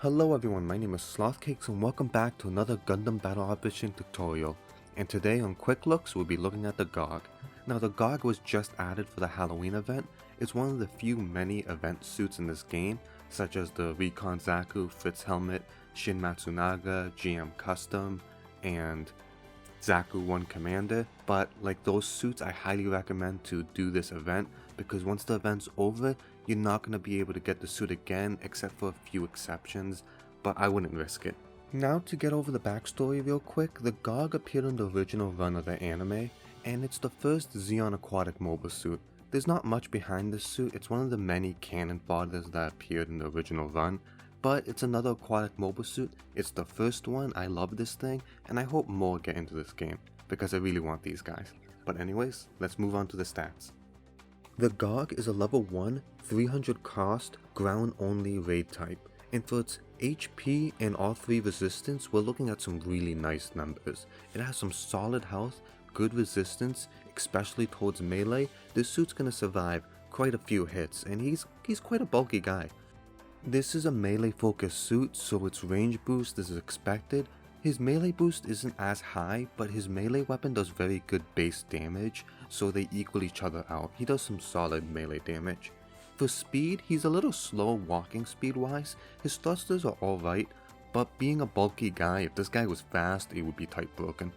Hello everyone, my name is Slothcakes and welcome back to another Gundam Battle Option tutorial. And today on Quick Looks we'll be looking at the Gogg. Now the Gogg was just added for the Halloween event. It's one of the few many event suits in this game, such as the Recon Zaku, Fritz Helmet, Shin Matsunaga, GM Custom, and Zaku 1 Commander. But like those suits, I highly recommend to do this event because once the event's over, you're not going to be able to get the suit again except for a few exceptions, but I wouldn't risk it. Now to get over the backstory real quick, the Gogg appeared in the original run of the anime, and it's the first Zeon aquatic mobile suit. There's not much behind this suit, it's one of the many canon fathers that appeared in the original run, but it's another aquatic mobile suit. It's the first one. I love this thing, and I hope more get into this game, because I really want these guys. But anyways, let's move on to the stats. The Gogg is a level 1, 300 cost, ground only raid type, and for its HP and all 3 resistance, we're looking at some really nice numbers. It has some solid health, good resistance, especially towards melee. This suit's gonna survive quite a few hits, and he's quite a bulky guy. This is a melee focused suit, so its range boost is expected. His melee boost isn't as high, but his melee weapon does very good base damage, so they equal each other out. He does some solid melee damage. For speed, he's a little slow walking speed wise. His thrusters are alright, but being a bulky guy, if this guy was fast, it would be type broken.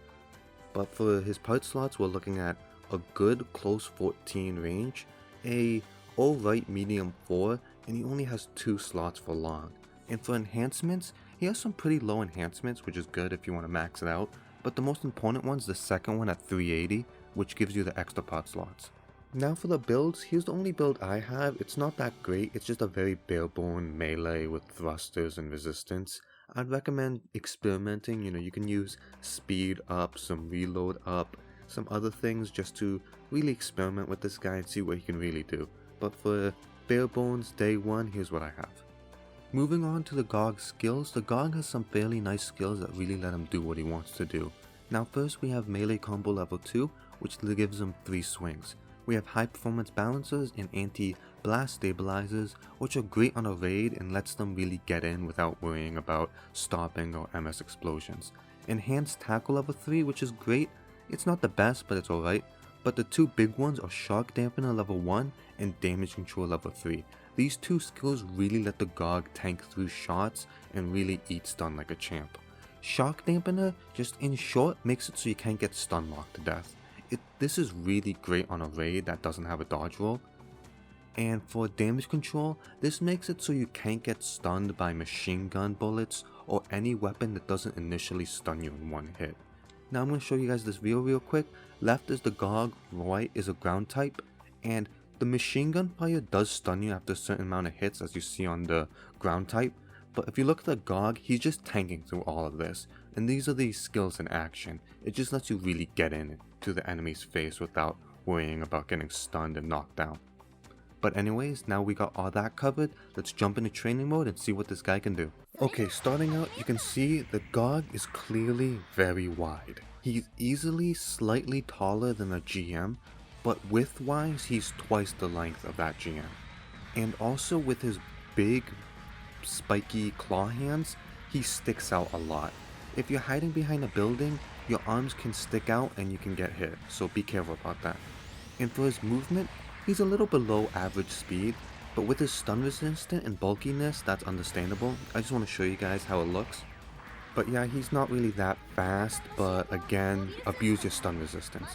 But for his part slots, we're looking at a good close 14 range, a alright medium 4, and he only has 2 slots for long. And for enhancements, he has some pretty low enhancements, which is good if you want to max it out, but the most important one's the second one at 380, which gives you the extra part slots. Now for the builds, here's the only build I have. It's not that great, it's just a very bare-bone melee with thrusters and resistance. I'd recommend experimenting. You can use speed up, some reload up, some other things just to really experiment with this guy and see what he can really do. But for bare bones day 1, here's what I have. Moving on to the Gogg skills, the Gogg has some fairly nice skills that really let him do what he wants to do. Now first we have melee combo level 2, which gives him 3 swings. We have high performance balancers and anti-blast stabilizers, which are great on a raid and lets them really get in without worrying about stopping or MS explosions. Enhanced tackle level 3, which is great. It's not the best, but it's alright. But the 2 big ones are shock dampener level 1 and damage control level 3. These 2 skills really let the Gogg tank through shots and really eat stun like a champ. Shock dampener, just in short, makes it so you can't get stun locked to death. This is really great on a raid that doesn't have a dodge roll. And for damage control, this makes it so you can't get stunned by machine gun bullets or any weapon that doesn't initially stun you in one hit. Now I'm going to show you guys this real quick. Left is the Gogg, right is a ground type, and the machine gun fire does stun you after a certain amount of hits, as you see on the ground type. But if you look at the Gogg, he's just tanking through all of this, and these are the skills in action. It just lets you really get in to the enemy's face without worrying about getting stunned and knocked down. But anyways, now we got all that covered, let's jump into training mode and see what this guy can do. Okay, starting out, you can see the Gogg is clearly very wide. He's easily slightly taller than a GM, but width-wise, he's twice the length of that GM. And also with his big, spiky claw hands, he sticks out a lot. If you're hiding behind a building, your arms can stick out and you can get hit, so be careful about that. And for his movement, he's a little below average speed, but with his stun resistant and bulkiness, that's understandable. I just want to show you guys how it looks. But yeah, he's not really that fast, but again, abuse your stun resistance.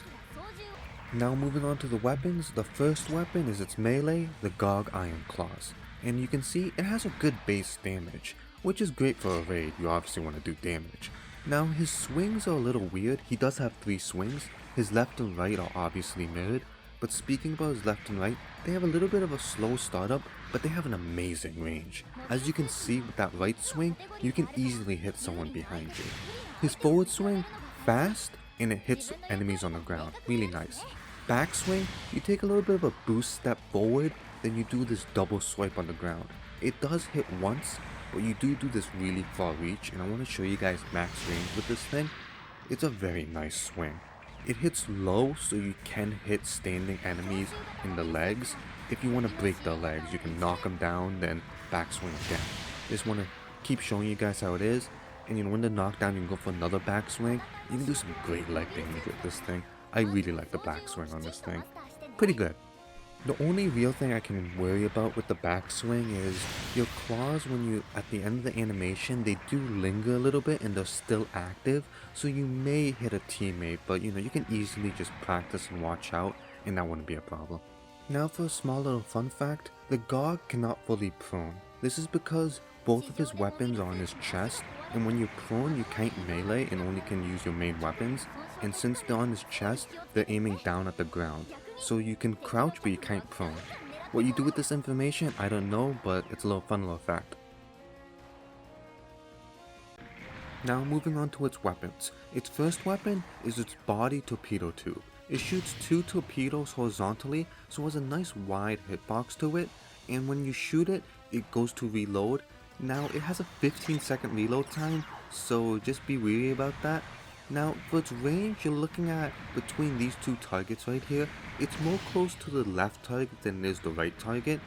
Now moving on to the weapons, the first weapon is its melee, the Gogg Iron Claws. And you can see it has a good base damage, which is great for a raid. You obviously want to do damage. Now his swings are a little weird. He does have 3 swings. His left and right are obviously mirrored, but speaking about his left and right, they have a little bit of a slow startup, but they have an amazing range. As you can see with that right swing, you can easily hit someone behind you. His forward swing, fast, and it hits enemies on the ground, really nice. Backswing, you take a little bit of a boost step forward, then you do this double swipe on the ground. It does hit once, but you do this really far reach, and I want to show you guys max range with this thing. It's a very nice swing. It hits low, so you can hit standing enemies in the legs. If you want to break their legs, you can knock them down, then backswing again. Just want to keep showing you guys how it is. And you know, when the knockdown, you can go for another backswing. You can do some great leg damage with this thing. I really like the backswing on this thing. Pretty good. The only real thing I can worry about with the backswing is your claws when you, at the end of the animation, they do linger a little bit and they're still active, so you may hit a teammate, but you know, you can easily just practice and watch out and that wouldn't be a problem. Now for a small little fun fact, the Gogg cannot fully prone. This is because both of his weapons are on his chest, and when you're prone you can't melee and only can use your main weapons, and since they're on his chest, they're aiming down at the ground. So you can crouch but you can't prone. What you do with this information, I don't know, but it's a little fun little fact. Now moving on to its weapons. Its first weapon is its body torpedo tube. It shoots 2 torpedoes horizontally, so it has a nice wide hitbox to it, and when you shoot it, it goes to reload. Now it has a 15-second reload time, so just be wary about that. Now for its range, you're looking at between these 2 targets right here. It's more close to the left target than it is the right target,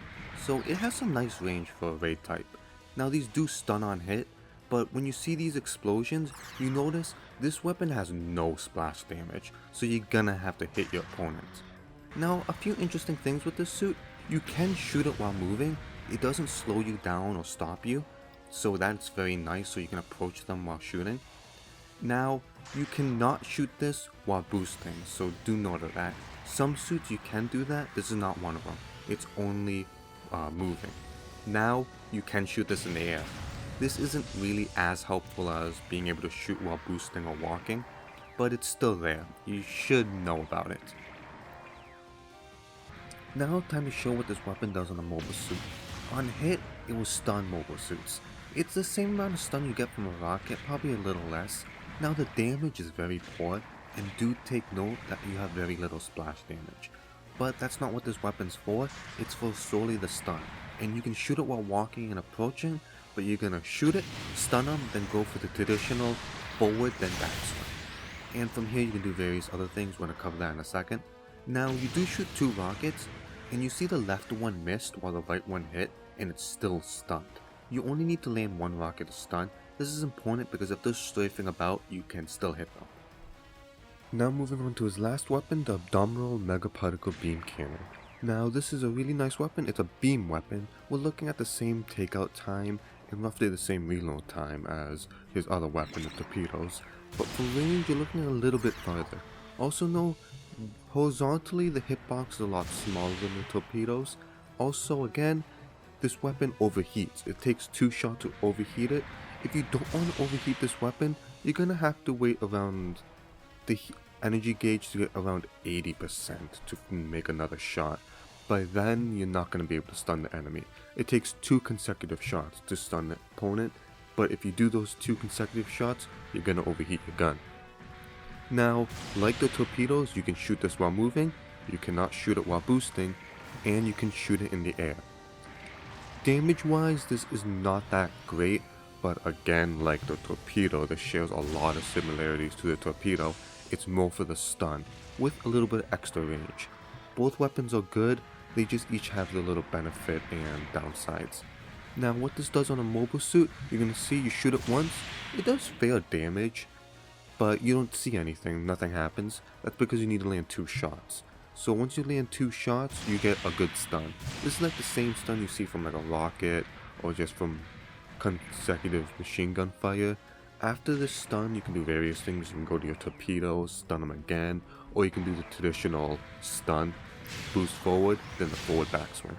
so it has some nice range for a raid type. Now these do stun on hit, but when you see these explosions, you notice this weapon has no splash damage, so you're gonna have to hit your opponent. Now a few interesting things with this suit, you can shoot it while moving. It doesn't slow you down or stop you, so that's very nice, so you can approach them while shooting. Now, you cannot shoot this while boosting, so do note of that. Some suits you can do that, this is not one of them. It's only moving. Now, you can shoot this in the air. This isn't really as helpful as being able to shoot while boosting or walking, but it's still there. You should know about it. Now, time to show what this weapon does on a mobile suit. On hit, it will stun mobile suits. It's the same amount of stun you get from a rocket, probably a little less. Now the damage is very poor, and do take note that you have very little splash damage. But that's not what this weapon's for, it's for solely the stun. And you can shoot it while walking and approaching, but you're gonna shoot it, stun them, then go for the traditional forward then backswing. And from here you can do various other things, we're gonna cover that in a second. Now you do shoot 2 rockets, and you see the left one missed while the right one hit, and it's still stunned. You only need to land 1 rocket to stun. This is important because if they're strafing about, you can still hit them. Now moving on to his last weapon, the Abdominal Mega Particle Beam Cannon. Now this is a really nice weapon, it's a beam weapon. We're looking at the same takeout time and roughly the same reload time as his other weapon, the torpedoes. But for range, you're looking at a little bit farther. Also know, horizontally the hitbox is a lot smaller than the torpedoes. Also again, this weapon overheats. It takes 2 shots to overheat it. If you don't want to overheat this weapon, you're gonna have to wait around the energy gauge to get around 80% to make another shot. By then, you're not gonna be able to stun the enemy. It takes 2 consecutive shots to stun the opponent, but if you do those 2 consecutive shots, you're gonna overheat your gun. Now, like the torpedoes, you can shoot this while moving, you cannot shoot it while boosting, and you can shoot it in the air. Damage wise, this is not that great, but again, like the torpedo, this shares a lot of similarities to the torpedo. It's more for the stun, with a little bit of extra range. Both weapons are good, they just each have their little benefit and downsides. Now what this does on a mobile suit, you're gonna see you shoot it once, it does fair damage, but you don't see anything, nothing happens. That's because you need to land 2 shots. So once you land 2 shots, you get a good stun. This is like the same stun you see from like a rocket or just from consecutive machine gun fire. After this stun, you can do various things. You can go to your torpedoes, stun them again, or you can do the traditional stun, boost forward, then the forward backswing.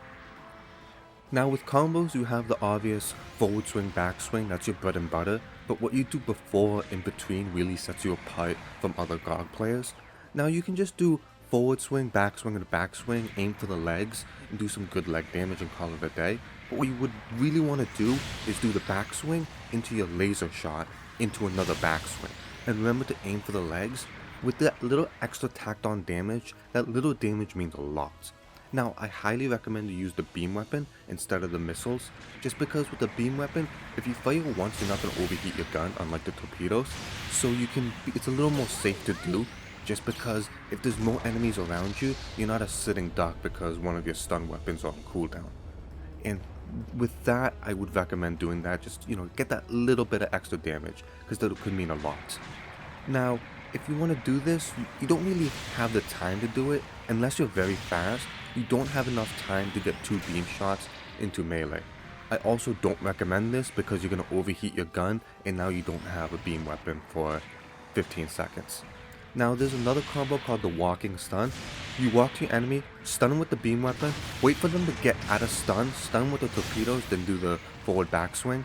Now with combos, you have the obvious forward swing, backswing, that's your bread and butter, but what you do before in between really sets you apart from other Gogg players. Now you can just do forward swing, backswing, and backswing, aim for the legs, and do some good leg damage and call it a day. But what you would really want to do is do the backswing into your laser shot, into another backswing. And remember to aim for the legs. With that little extra tacked on damage, that little damage means a lot. Now, I highly recommend you use the beam weapon instead of the missiles, just because with the beam weapon, if you fire once, you're not going to overheat your gun, unlike the torpedoes. So it's a little more safe to do. Just because if there's more enemies around you, you're not a sitting duck because one of your stun weapons are on cooldown. And with that, I would recommend doing that. Just, get that little bit of extra damage, because that could mean a lot. Now, if you want to do this, you don't really have the time to do it. Unless you're very fast, you don't have enough time to get 2 beam shots into melee. I also don't recommend this because you're going to overheat your gun, and now you don't have a beam weapon for 15 seconds. Now there's another combo called the walking stun. You walk to your enemy, stun them with the beam weapon, wait for them to get out of stun with the torpedoes, then do the forward backswing.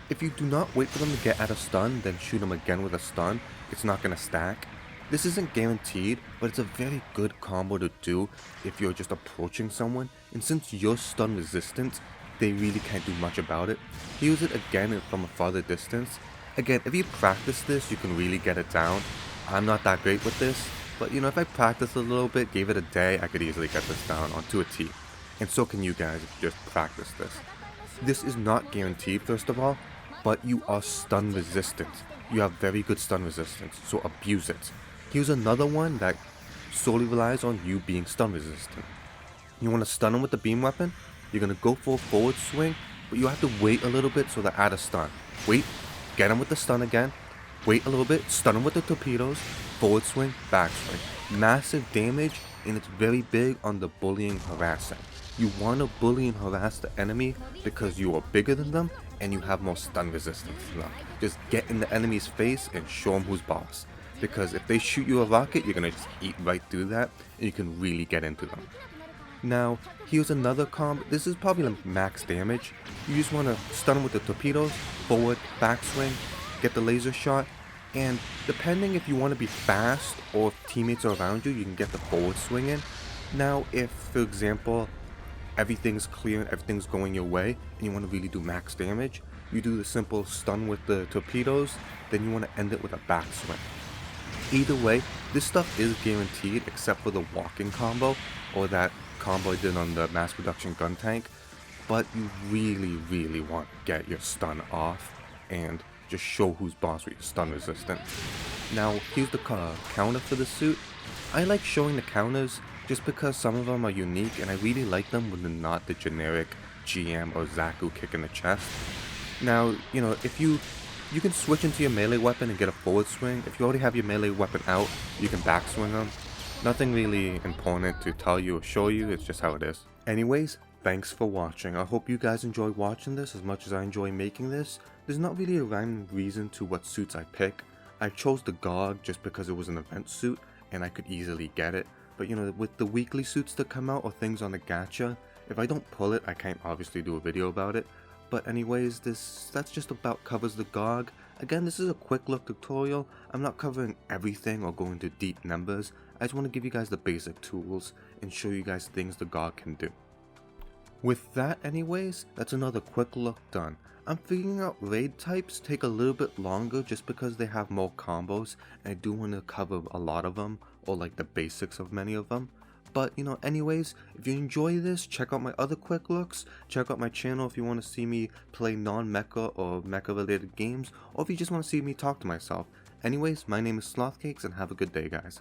If you do not wait for them to get out of stun, then shoot them again with a stun, it's not going to stack. This isn't guaranteed, but it's a very good combo to do if you're just approaching someone, and since you're stun resistant, they really can't do much about it. Use it again from a farther distance. Again, if you practice this, you can really get it down. I'm not that great with this, but if I practiced a little bit, gave it a day, I could easily get this down onto a T. And so can you guys if you just practice this. This is not guaranteed, first of all, but you are stun resistant. You have very good stun resistance, so abuse it. Here's another one that solely relies on you being stun resistant. You want to stun them with the beam weapon, you're going to go for a forward swing, but you have to wait a little bit so they're out of stun. Wait, get them with the stun again, wait a little bit, stun them with the torpedoes, forward swing, back swing. Massive damage, and it's very big on the bullying harassing. You want to bully and harass the enemy because you are bigger than them and you have more stun resistance than them. Just get in the enemy's face and show them who's boss. Because if they shoot you a rocket, you're going to just eat right through that and you can really get into them. Now, here's another combo. This is probably like max damage. You just want to stun them with the torpedoes, forward, backswing, get the laser shot, and depending if you want to be fast or if teammates are around you, you can get the forward swing in. Now, if, for example, everything's clear, everything's going your way, and you want to really do max damage, you do the simple stun with the torpedoes, then you want to end it with a backswing. Either way, this stuff is guaranteed except for the walking combo, or that combo I did on the mass production gun tank, but you really want to get your stun off and just show who's boss with your stun resistant. Now here's the counter for the suit. I like showing the counters just because some of them are unique and I really like them when they're not the generic GM or Zaku kick in the chest. Now, if you can switch into your melee weapon and get a forward swing. If you already have your melee weapon out, you can backswing them. Nothing really important to tell you or show you, it's just how it is. Anyways, thanks for watching. I hope you guys enjoy watching this as much as I enjoy making this. There's not really a rhyme reason to what suits I pick. I chose the Gogg just because it was an event suit and I could easily get it. But with the weekly suits that come out or things on the gacha, if I don't pull it, I can't obviously do a video about it. But anyways, that's just about covers the Gogg. Again, this is a quick look tutorial. I'm not covering everything or going to deep numbers. I just want to give you guys the basic tools and show you guys things the Gogg can do. With that anyways, that's another quick look done. I'm figuring out raid types take a little bit longer just because they have more combos and I do want to cover a lot of them or like the basics of many of them. But anyways, if you enjoy this, check out my other quick looks, check out my channel if you want to see me play non-mecha or mecha related games, or if you just want to see me talk to myself. Anyways, my name is Slothcakes and have a good day guys.